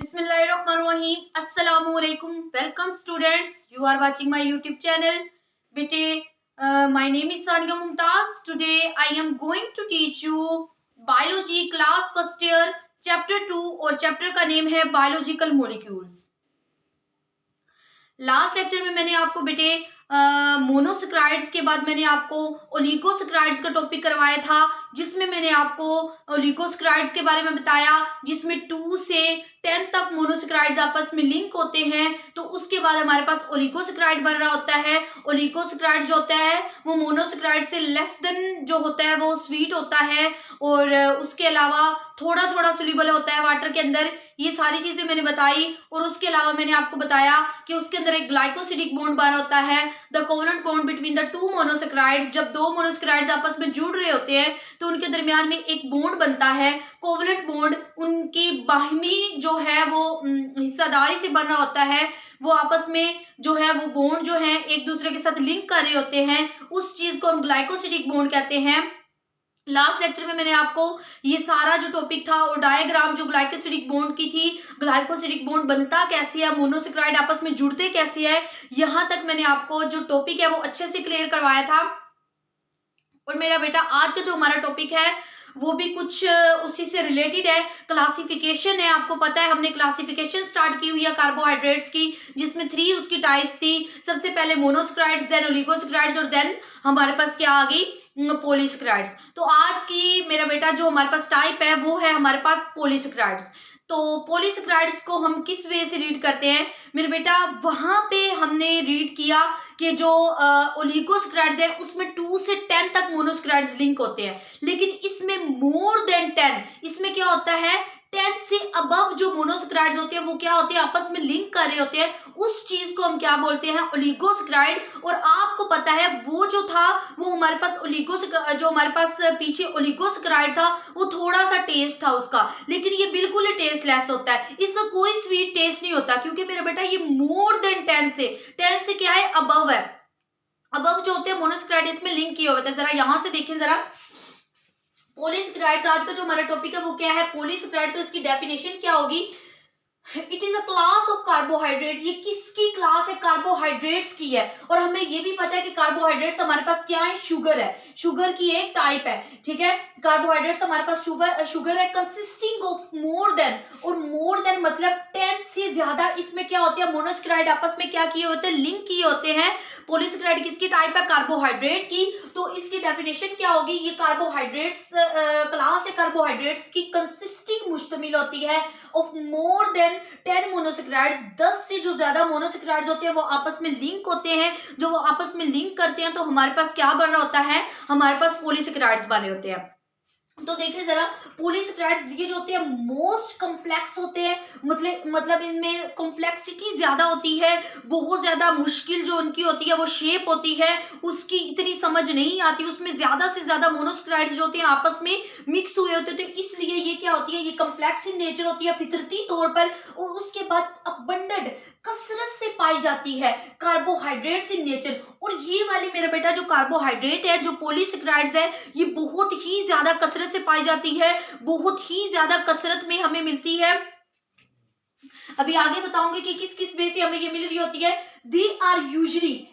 बिस्मिल्लाहिर्रहमानिर्रहीम। अस्सलामुअलैकुम। Welcome students, you are watching my YouTube channel. बेटे, my name is Sania Mumtaz. Today I am going to teach you biology class first year chapter 2 और chapter का name है biological molecules. Last lecture में मैंने आपको बेटे मोनोसेक्राइड्स के बाद मैंने आपको ओलिगोसेक्राइड्स का टॉपिक करवाया था, जिसमें मैंने आपको ओलिगोसेक्राइड्स के बारे में बताया, जिसमें 2 से 10 तक मोनोसेक्राइड्स आपस में लिंक होते हैं। तो उसके बाद हमारे पास ओलिगोसेक्राइड बन रहा होता है। ओलिगोसेक्राइड जो होता है वो मोनोसेक्राइड से लेस देन जो होता है वो स्वीट होता है, और उसके अलावा थोड़ा थोड़ा सोल्यूबल होता है वाटर के अंदर। ये सारी चीजें मैंने बताई, और उसके अलावा मैंने आपको बताया कि उसके अंदर एक ग्लाइकोसिडिक बॉन्ड बना होता है, the covalent bond between the 2 monosaccharides. जब 2 मोनोसेक्राइड्स आपस में जुड़ रहे होते हैं तो उनके दरमियान में एक बॉन्ड बनता है, कोवलेंट बॉन्ड। उनकी बाहमी जो है वो हिस्सादारी से बना होता है, वो आपस में जो है वो बॉन्ड जो है एक दूसरे के साथ लिंक कर रहे होते हैं। उस चीज को हम ग्लाइकोसिडिक बॉन्ड कहते हैं। लास्ट लेक्चर में मैंने आपको ये सारा जो टॉपिक था और डायग्राम जो ग्लाइकोसिडिक बॉन्ड की थी, ग्लाइकोसिडिक बॉन्ड बनता कैसे है, मोनोसेक्राइड आपस में जुड़ते कैसे है, यहां तक मैंने आपको जो टॉपिक है वो अच्छे से क्लियर करवाया था। और मेरा बेटा आज का जो हमारा टॉपिक है वो भी कुछ उसी से रिलेटेड है। क्लासिफिकेशन है। आपको पता है हमने क्लासिफिकेशन स्टार्ट की हुई है कार्बोहाइड्रेट्स की, जिसमें 3 उसकी टाइप्स थी। सबसे पहले मोनोसेक्राइड्स, देन ओलिगोसेक्राइड्स, और देन हमारे पास क्या आ गई, पॉलीसेक्राइड्स। तो आज की मेरा बेटा जो हमारे पास टाइप है वो है हमारे पास पॉलीसेक्राइड्स। तो पॉलीसेक्राइड्स को हम किस वे से रीड करते हैं मेरे बेटा, वहां पे हमने रीड किया कि जो ओलिगोसेक्राइड्स है उसमें 2 से 10 तक मोनोसेक्राइड्स लिंक होते हैं, लेकिन इसमें मोर देन 10, इसमें क्या होता है 10 से अबव जो मोनोसेक्राइड्स होते हैं वो क्या होते हैं, आपस में लिंक कर रहे होते हैं। उस चीज को हम क्या बोलते हैं, ओलिगोसेक्राइड। और आपको पता है वो जो था वो हमारे पास ओलिगोसेक्राइड, जो हमारे पास पीछे ओलिगोसेक्राइड था वो थोड़ा सा टेस्ट था उसका, लेकिन ये बिल्कुल ही टेस्टलेस होता है, इसका कोई स्वीट टेस्ट नहीं होता, क्योंकि मेरा बेटा ये मोर देन 10 से क्या है, अबव है। अबव जो होते हैं मोनोसेक्राइड इसमें लिंक किए होते हैं। जरा यहां से देखें जरा, पॉलीसेक्राइड्स आज का जो हमारा टॉपिक है वो क्या है, पॉलीसेक्राइड। तो इसकी डेफिनेशन क्या होगी, it is a class of carbohydrate. ये किसकी क्लास है, कार्बोहाइड्रेट्स की है। और हमें ये भी पता है कि कार्बोहाइड्रेट्स हमारे पास क्या है, शुगर है, शुगर की एक टाइप है, ठीक है। कार्बोहाइड्रेट्स हमारे पास शुगर है, कंसिस्टिंग ऑफ मोर देन, और मोर देन मतलब 10 से ज्यादा। इसमें क्या होते हैं, मोनोसेक्राइड आपस में क्या किए होते हैं, लिंक किए होते हैं। पॉलीसेक्राइड किसकी टाइप है, कार्बोहाइड्रेट की। तो इसकी डेफिनेशन क्या होगी, ये कार्बोहाइड्रेट्स क्लास है कार्बोहाइड्रेट्स की, कंसिस्टिंग मुश्तमिल होती है ऑफ मोर देन 10 मोनोसेक्राइड्स। 10 से जो ज्यादा मोनोसेक्राइड्स होते हैं वो आपस में लिंक होते हैं। जो वो आपस में लिंक करते हैं तो हमारे पास क्या बन रहा होता है, हमारे पास पॉलीसेक्राइड्स बने होते हैं। तो देखिए जरा, पॉलीसेक्राइड्स ये जो होते हैं मोस्ट कॉम्प्लेक्स होते हैं, मतलब इनमें कॉम्प्लेक्सिटी ज्यादा होती है, बहुत ज्यादा मुश्किल जो उनकी होती है वो शेप होती है, उसकी इतनी समझ नहीं आती, उसमें ज्यादा से ज्यादा मोनोसेक्राइड्स जो होते हैं आपस में मिक्स हुए होते हैं। तो इसलिए ये क्या होती है, ये कॉम्प्लेक्स इन नेचर होती है फितरती तौर पर, और उसके बाद अबंडेंट कसरत से पाई जाती है कार्बोहाइड्रेट्स इन नेचर। और ये वाली मेरा बेटा जो कार्बोहाइड्रेट है, जो पॉलीसेक्राइड्स है, ये बहुत ही ज्यादा कसरत से पाई जाती है, बहुत ही ज्यादा कसरत में हमें मिलती है। अभी आगे बताऊंगी कि किस किस वे से हमें ये मिल रही होती है। दे आर यूजली,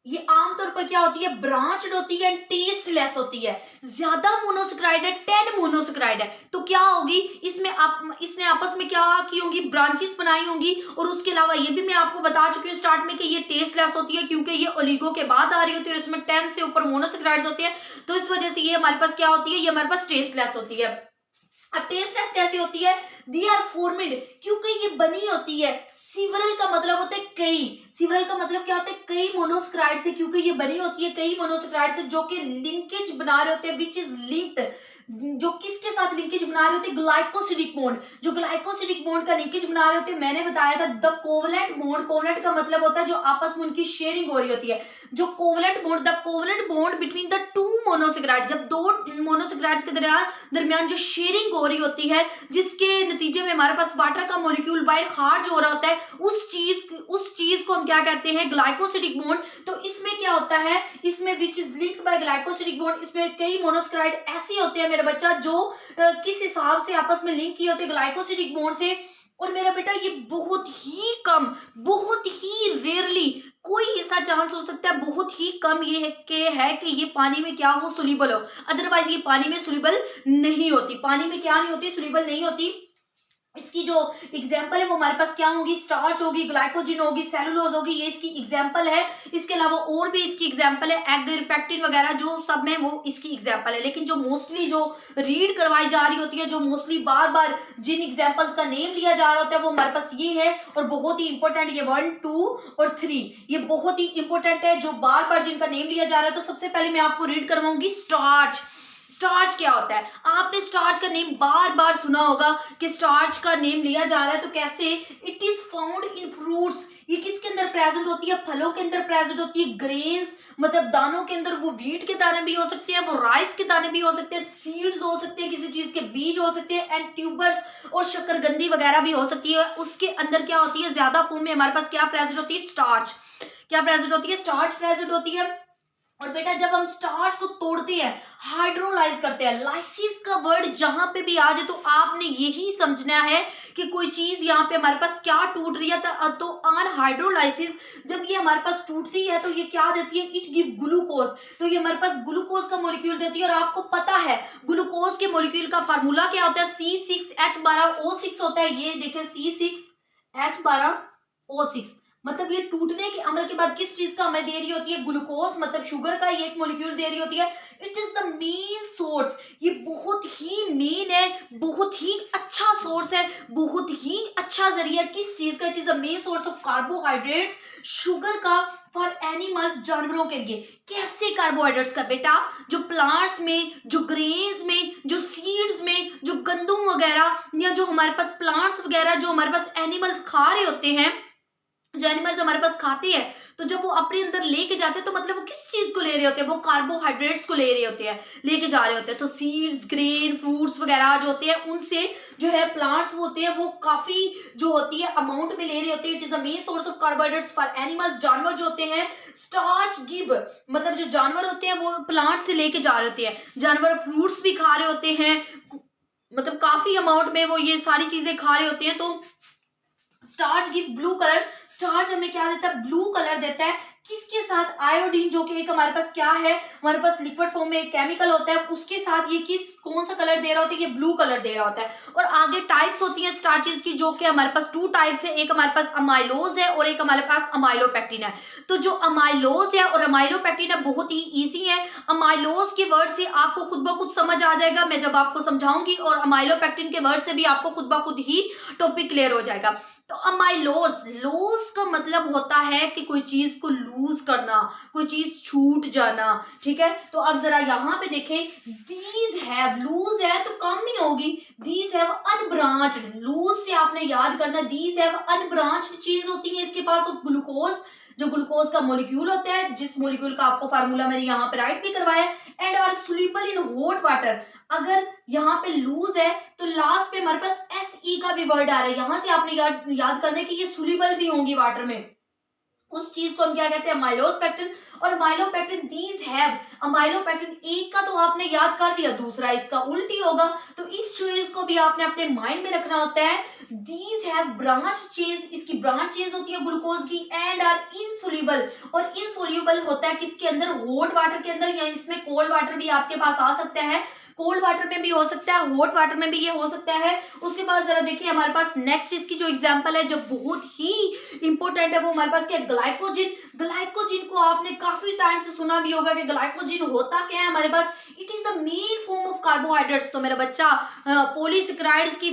ये आमतौर पर क्या होती है, ब्रांच्ड होती है, टेस्टलेस होती है। ज्यादा मोनोसेक्राइड है, 10 मोनोसेक्राइड है, तो क्या होगी इसमें, आप इसने आपस में क्या की होगी, ब्रांचेस बनाई होंगी। और उसके अलावा ये भी मैं आपको बता चुकी हूँ स्टार्ट में कि ये टेस्टलेस होती है, क्योंकि ये ओलिगो के बाद आ रही होती है और इसमें 10 से ऊपर मोनोसेक्राइड्स होते हैं। तो इस वजह से ये हमारे पास क्या होती है, ये हमारे पास टेस्टलेस होती है। अब टेस्टलेस कैसी होती है, दी आर फॉर्मेड, क्योंकि ये बनी होती है, सिवरल का मतलब होता है कई, सिवरल का मतलब क्या होता है, कई मोनोसेक्राइड से, क्योंकि ये बनी होती है कई मोनोसेक्राइड से जो कि लिंकेज बना रहे होते हैं, विच इज लिंक्ड, जो किसके साथ लिंकेज बना रहे होते हैं, ग्लाइकोसिडिक बॉन्ड, जो ग्लाइकोसिडिक बॉन्ड का लिंकेज बना रहे होते हैं। मैंने बताया था द कोवलेंट बॉन्ड, कोवलेंट का मतलब होता है जो आपस में उनकी शेयरिंग हो रही होती है, जो covalent bond, the covalent bond between the 2 monosaccharide, जब 2 मोनोसेक्राइड्स के दरमियान जो शेयरिंग हो रही होती है, जिसके नतीजे में हमारे पास वाटर का मॉलिक्यूल बाय हार्ट जो हो रहा होता है, उस चीज को हम क्या कहते हैं, ग्लाइकोसिडिक बॉन्ड। तो इसमें क्या होता है, इसमें which is linked by glycosidic bond, इसमें कई मोनोसेक्राइड ऐसे होते हैं मेरे बच्चा जो किस हिसाब से आपस में लिंक किए होते हैं ग्लाइकोसिडिक बॉन्ड से, और मेरा बेटा ये बहुत ही कम, बहुत ही रेयरली कोई ऐसा चांस हो सकता है, बहुत ही कम ये है कि ये पानी में क्या हो, सोल्यूबल हो, अदरवाइज ये पानी में सोल्यूबल नहीं होती। पानी में क्या नहीं होती, सोल्यूबल नहीं होती। इसकी जो एग्जाम्पल है वो हमारे पास क्या होगी, स्टार्च होगी, ग्लाइकोजन होगी, सेलुलोज होगी, ये इसकी एग्जाम्पल है। इसके अलावा और भी इसकी एग्जाम्पल है, एग पेक्टिन वगैरह जो सब में वो इसकी एग्जाम्पल है। लेकिन जो मोस्टली जो रीड करवाई जा रही होती है, जो मोस्टली बार बार जिन एग्जाम्पल्स का नेम लिया जा रहा होता है वो हमारे पास ये है, और बहुत ही इंपॉर्टेंट, ये 1, 2 और 3 ये बहुत ही इंपॉर्टेंट है, जो बार बार जिनका नेम लिया जा रहा है। तो सबसे पहले मैं आपको रीड करवाऊंगी स्टार्च। स्टार्च क्या होता है, आपने स्टार्च का नेम बार बार सुना होगा कि स्टार्च का नेम लिया जा रहा है। तो कैसे, it is found in fruits, ये किसके अंदर प्रेजेंट होती है, फलों के अंदर प्रेजेंट होती है। ग्रेन्स मतलब दानों के अंदर, वो व्हीट के दाने भी हो सकते हैं, वो राइस के दाने भी हो सकते हैं, सीड्स हो सकते हैं, किसी चीज के बीज हो सकते हैं, एंड ट्यूबर्स और शकरकंदी वगैरह भी हो सकती है। उसके अंदर क्या होती है, ज्यादा फॉर्म में हमारे पास क्या प्रेजेंट होती है, स्टार्च। क्या प्रेजेंट होती है, स्टार्च प्रेजेंट होती है। और बेटा जब हम स्टार्च को तोड़ते हैं, हाइड्रोलाइज करते हैं, लाइसिस का वर्ड जहां पे भी आ जाए तो आपने यही समझना है कि कोई चीज यहाँ पे हमारे पास क्या टूट रही है। तो ऑन हाइड्रोलाइसिस जब ये हमारे पास टूटती है तो ये क्या देती है, इट गिव ग्लूकोज। तो ये हमारे पास ग्लूकोज का मॉलिक्यूल देती है। और आपको पता है ग्लूकोज के मॉलिक्यूल का फार्मूला क्या होता है, C6H12O6 होता है। ये देखें C6H12O6, मतलब ये टूटने के अमल के बाद किस चीज का हमें दे रही होती है, ग्लूकोज, मतलब शुगर का ये एक मॉलिक्यूल दे रही होती है। It is the main source, ये बहुत ही मेन है, बहुत ही अच्छा सोर्स है, बहुत ही अच्छा जरिया किस चीज का, it is the main source of carbohydrates, sugar का, फॉर एनिमल्स, जानवरों के लिए। कैसे कार्बोहाइड्रेट्स का बेटा, जो प्लांट्स में, जो ग्रेन्स में, जो सीड्स में, जो गंदम वगैरह, या जो हमारे पास प्लांट्स वगैरह, जो हमारे पास एनिमल्स खा रहे होते हैं, जो एनिमल्स हमारे पास खाते हैं, तो जब वो अपने अंदर लेके जाते हैं तो मतलब वो किस चीज को ले रहे होते हैं, वो कार्बोहाइड्रेट्स को ले रहे होते हैं, लेके जा रहे होते हैं। तो सीड्स, ग्रेन, फ्रूट्स वगैरह जो होते हैं, उनसे जो है प्लांट्स होते हैं वो काफी जो होती है अमाउंट में ले रहे होते हैं। It is a main source of carbohydrates for animals, जानवर जो होते हैं। स्टार्च गिव मतलब जो जानवर होते हैं वो प्लांट से लेके जा रहे होते हैं, जानवर फ्रूट्स भी खा रहे होते हैं, मतलब काफी अमाउंट में वो ये सारी चीजें खा रहे होते हैं। तो starch give blue colour, starch हमें क्या देता है, ब्लू कलर देता है। किसके साथ, आयोडीन, जो कि एक हमारे पास क्या है, हमारे पास लिक्विड फॉर्म में एक केमिकल होता है, उसके साथ ये कौन सा कलर दे रहा होता है, ये ब्लू कलर दे रहा होता है। और आगे टाइप्स होती हैं स्टार्चेस की, जो कि हमारे पास 2 टाइप्स है, एक हमारे पास अमाइलोज है और एक हमारे पास अमाइलोपेक्टिन है। तो जो अमाइलोज है और अमाइलोपेक्टिन है बहुत ही ईजी है। अमाइलोज के वर्ड से आपको खुद ब खुद समझ आ जाएगा मैं जब आपको समझाऊंगी, और अमाइलोपेक्टिन के वर्ड से भी आपको खुद ब खुद ही टॉपिक क्लियर हो जाएगा। तो अमाइलोज, लोज का मतलब होता है कि कोई चीज को लूज करना, कोई चीज छूट जाना, ठीक है। तो अब जरा यहाँ पे देखें, दीज हैव, लूज है तो कम ही होगी, दीज हैव अनब्रांच्ड, लूज से आपने याद करना, दीज हैव अनब्रांच्ड चेन्स होती है इसके पास ऑफ ग्लूकोज, जो ग्लूकोज का मॉलिक्यूल होता है, जिस मॉलिक्यूल का आपको फार्मूला मैंने यहाँ पे राइट भी करवाया, and are soluble in hot water. अगर यहाँ पे लूज है तो लास्ट पे हमारे पास SE का भी वर्ड आ रहा है, यहां से आपने याद करना है कि ये सोल्यूबल भी होंगी वाटर में। उस चीज को हम क्या कहते हैं, अमाइलोपेक्टिन। और अमाइलोपेक्टिन दीज हैव, अमाइलोपेक्टिन एक का तो आपने याद कर दिया, दूसरा इसका उल्टी होगा, तो इस चीज को भी आपने अपने माइंड में रखना होता है। दीज हैव ब्रांच चेन्स, इसकी ब्रांच चेन्स होती है ग्लूकोज की, एंड आर इनसोल्यूबल, और इनसोल्यूबल होता है किसके अंदर, हॉट वाटर के अंदर, या इसमें कोल्ड वाटर भी आपके पास आ सकता है, कोल्ड वाटर में भी हो सकता है, हॉट वाटर में भी ये हो सकता है। उसके बाद जरा देखिए हमारे पास नेक्स्ट इसकी जो एग्जांपल है जो बहुत ही इंपॉर्टेंट है, वो हमारे पास क्या है, ग्लाइकोजन। ग्लाइकोजन को आपने काफी टाइम से सुना भी होगा कि ग्लाइकोजन होता क्या है हमारे पास, it is the main form of carbohydrates. तो मेरा बच्चा पॉलीसेकेराइड्स की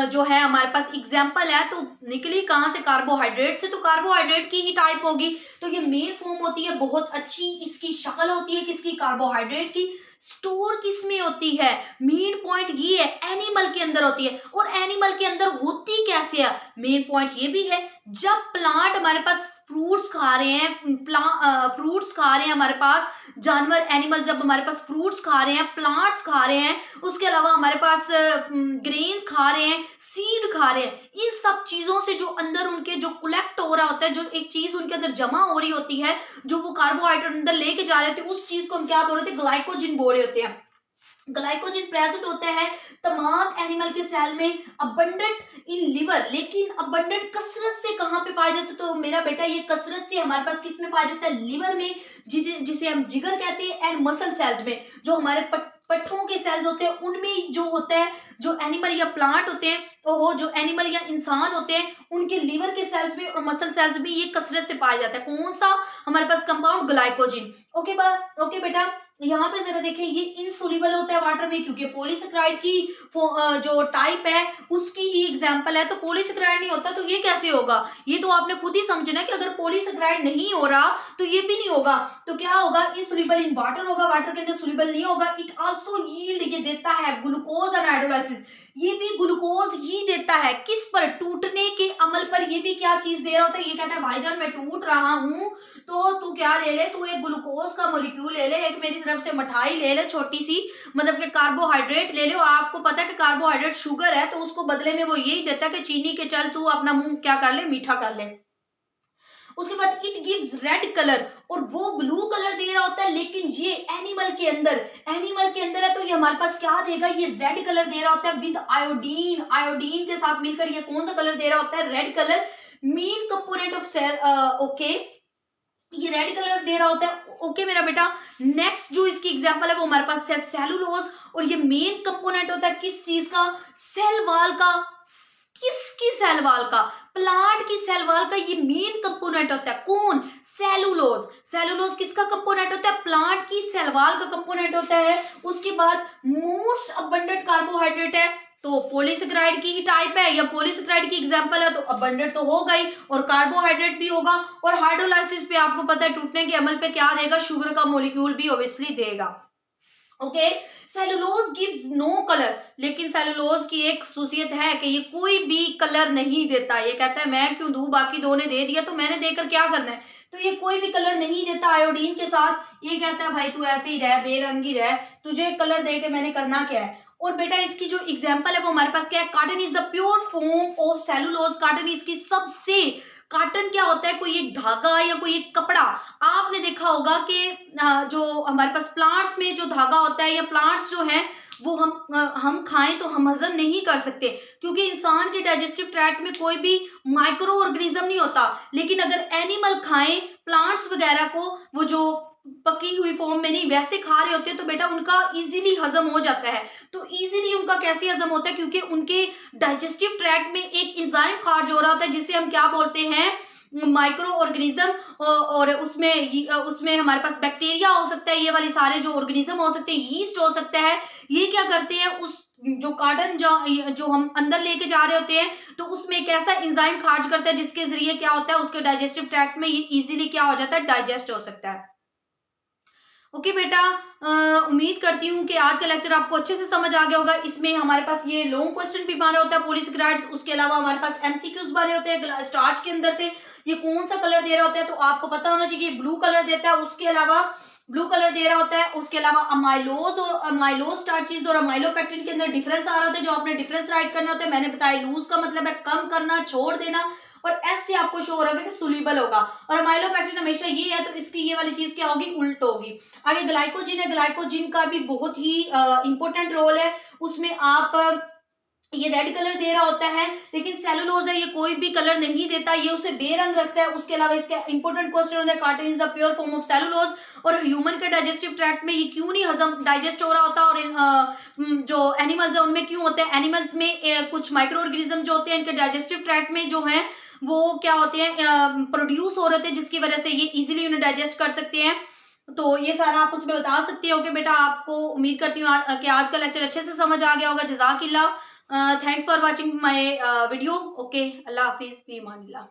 जो है हमारे पास एग्जांपल है, तो निकली कहां से, कार्बोहाइड्रेट से, तो कार्बोहाइड्रेट की ही टाइप होगी। तो ये मेन फॉर्म होती है, बहुत अच्छी इसकी शक्ल होती है किसकी, कार्बोहाइड्रेट की। स्टोर किस में होती है, मेन पॉइंट ये है, एनिमल के अंदर होती है। और एनिमल के अंदर होती कैसे है, मेन पॉइंट ये भी है, जब प्लांट हमारे पास फ्रूट्स खा रहे हैं, फ्रूट्स खा रहे हैं हमारे पास, जानवर एनिमल जब हमारे पास फ्रूट्स खा रहे हैं, प्लांट्स खा रहे हैं, उसके अलावा हमारे पास ग्रेन खा रहे हैं, सीड खा रहे हैं, इन सब चीजों से जो अंदर उनके जो कलेक्ट हो रहा होता है, जो एक चीज उनके अंदर जमा हो रही होती है, जो वो कार्बोहाइड्रेट अंदर लेके जा रहे थे, उस चीज को हम क्या बोल रहे थे, ग्लाइकोजन बोल रहे होते हैं। ग्लाइकोजन प्रेजेंट होता है तमाम एनिमल के सेल में, अबंडेंट इन लिवर, लेकिन अबंडेंट कसरत से कहाँ पे पाया जाता है? तो मेरा बेटा ये कसरत से हमारे पास किस में पाया जाता है? लिवर में, जिसे हम जिगर कहते हैं, एंड मसल सेल्स में। जो हमारे पट्ठों के सेल्स होते हैं उनमें जो होता है, जो एनिमल या प्लांट होते हैं, वो जो एनिमल या इंसान होते हैं उनके लिवर के सेल्स में और मसल सेल्स में ये कसरत से पाया जाता है। कौन सा? हमारे पास कंपाउंड ग्लाइकोजन। ओके बेटा, यहाँ पे जरा देखें, ये इनसोल्यूबल होता है वाटर में, क्योंकि पॉलीसेकेराइड की जो टाइप है उसकी ही एग्जांपल है। तो पॉलीसेकेराइड नहीं होता तो ये कैसे होगा? ये तो आपने खुद ही समझना कि अगर पॉलीसेकेराइड नहीं हो रहा तो ये भी नहीं होगा। तो क्या होगा? इनसोल्यूबल इन वाटर होगा, वाटर के अंदर सोल्यूबल नहीं होगा। इट आल्सो यील्ड, ये देता है ग्लूकोज एंड हाइड्रोलाइसिस, ये भी ग्लूकोज ही देता है। किस पर? टूटने के अमल पर ये भी क्या चीज दे रहा होता है? ये कहता है भाईजान मैं टूट रहा हूं तो तू क्या ले ले, तू एक ग्लूकोज का मॉलिक्यूल ले ले, एक मेरी तरफ से मिठाई ले ले छोटी सी, मतलब कि कार्बोहाइड्रेट ले ले। और आपको पता है कि कार्बोहाइड्रेट शुगर है, तो उसको बदले में वो यही देता है कि चीनी के चल तू अपना मुंह क्या कर ले, मीठा कर ले। उसके बाद इट गिव्स रेड कलर, और वो ब्लू कलर दे रहा होता है, लेकिन ये एनिमल के अंदर है तो ये हमारे पास क्या देगा? ये रेड कलर दे रहा होता है विद आयोडीन। आयोडीन के साथ मिलकर ये कौन सा कलर दे रहा होता है? Red colour. Main component of cell, okay, ये रेड कलर दे रहा होता है। ओके मेरा बेटा, नेक्स्ट जो इसकी एग्जांपल है वो हमारे पास है सेलुलोज, और ये मेन कंपोनेंट होता है किस चीज का? सेल वॉल का। किसकी? सेल वॉल का, प्लांट की सेल वॉल का ये मेन कंपोनेंट होता है। कौन? सेलुलोज। सेलुलोज किसका कंपोनेंट होता है? प्लांट की सेल वॉल का कंपोनेंट होता है। उसके बाद मोस्ट अबंडेंट कार्बोहाइड्रेट है, तो पॉलीसेकेराइड की ही टाइप है या पॉलीसेकेराइड की एग्जांपल है, तो अबंडेंट तो होगा ही, और कार्बोहाइड्रेट भी होगा। और हाइड्रोलाइसिस पे आपको पता है टूटने के अमल पे क्या देगा? शुगर का मॉलिक्यूल भी ऑब्वियसली देगा। Okay, cellulose gives no colour, लेकिन सेलुलोज की एक खासियत है कि ये कोई भी कलर नहीं देता। ये कहता है मैं क्यों दूं, बाकी दो ने दे दिया तो मैंने देकर क्या करना है? तो ये कोई भी कलर नहीं देता आयोडीन के साथ। ये कहता है भाई तू ऐसे ही रह, बेरंगी रह, तुझे कलर दे के मैंने करना क्या है? और बेटा इसकी जो एग्जाम्पल है वो हमारे पास क्या है? Carton is the pure form of cellulose. Carton इसकी सबसे, कार्टन क्या होता है? कोई एक धागा या कोई एक कपड़ा। आपने देखा होगा कि जो हमारे पास प्लांट्स में जो धागा होता है या प्लांट्स जो हैं वो हम खाएं तो हम हजम नहीं कर सकते, क्योंकि इंसान के डाइजेस्टिव ट्रैक्ट में कोई भी माइक्रो ऑर्गेनिज्म नहीं होता। लेकिन अगर एनिमल खाएं प्लांट्स वगैरह को, वो जो पकी हुई फॉर्म में नहीं वैसे खा रहे होते हैं, तो बेटा उनका इजीली हजम हो जाता है। तो इजीली उनका कैसे हजम होता है? क्योंकि उनके डाइजेस्टिव ट्रैक्ट में एक एंजाइम खारिज हो रहा होता है जिसे हम क्या बोलते हैं? Micro organism. और उसमें हमारे पास बैक्टीरिया हो सकता है, ये वाले सारे जो ऑर्गेनिज्म हो सकते हैं, यीस्ट हो सकता है। ये क्या करते हैं? उस जो कार्टन जो हम अंदर लेके जा रहे होते हैं, तो उसमें एक ऐसा एंजाइम खारिज करता है जिसके जरिए क्या होता है? उसके डाइजेस्टिव ट्रैक्ट में ये इजीली क्या हो जाता है? डाइजेस्ट हो सकता है। ओके बेटा, उम्मीद करती हूँ कि आज का लेक्चर आपको अच्छे से समझ आ गया होगा। इसमें हमारे पास ये लॉन्ग क्वेश्चन भी बना होता है पॉलीसेकेराइड्स, उसके अलावा हमारे पास एमसीक्यूज बने होते हैं स्टार्च के अंदर से। ये कौन सा कलर दे रहा होता है? तो आपको पता होना चाहिए ब्लू कलर देता है, उसके अलावा ब्लू कलर दे रहा होता है। उसके अलावा अमाइलोज और अमाइलोज स्टार्चेज और अमाइलोपेक्टिन के अंदर डिफरेंस आ रहा होता है, जो आपने डिफरेंस राइट करना होता है। मैंने बताया लूज का मतलब है कम करना, छोड़ देना, और एस से आपको शो हो रहा है कि सोल्यूबल होगा। और अमाइलोपेक्टिन हमेशा ये है, तो इसकी ये वाली चीज क्या होगी? उल्ट होगी। आगे ग्लाइकोजिन है, ग्लाइकोजिन का भी बहुत ही इंपॉर्टेंट रोल है। उसमें आप ये रेड कलर दे रहा होता है, लेकिन सेलुलोज है ये कोई भी कलर नहीं देता, ये उसे बेरंग रखता है। उसके अलावा इसका इंपॉर्टेंट क्वेश्चन होता है carton is the pure form of cellulose. और ह्यूमन के डाइजेस्टिव ट्रैक्ट में ये क्यों नहीं हजम डाइजेस्ट हो रहा होता, और जो एनिमल्स है उनमें क्यों होता है? एनिमल्स में कुछ माइक्रो ऑर्गेनिज्म जो होते हैं इनके डाइजेस्टिव ट्रैक्ट में जो है वो क्या होते हैं? प्रोड्यूस हो रहे थे, जिसकी वजह से ये इजिली उन्हें डाइजेस्ट कर सकते हैं। तो ये सारा आप उसमें बता सकते हो कि बेटा आपको, उम्मीद करती हूँ कि आज का लेक्चर अच्छे से समझ आ गया होगा। जज़ाकिल्लाह, thanks for watching my video. Okay, अल्लाह हाफिज़, फी अमानिल्लाह।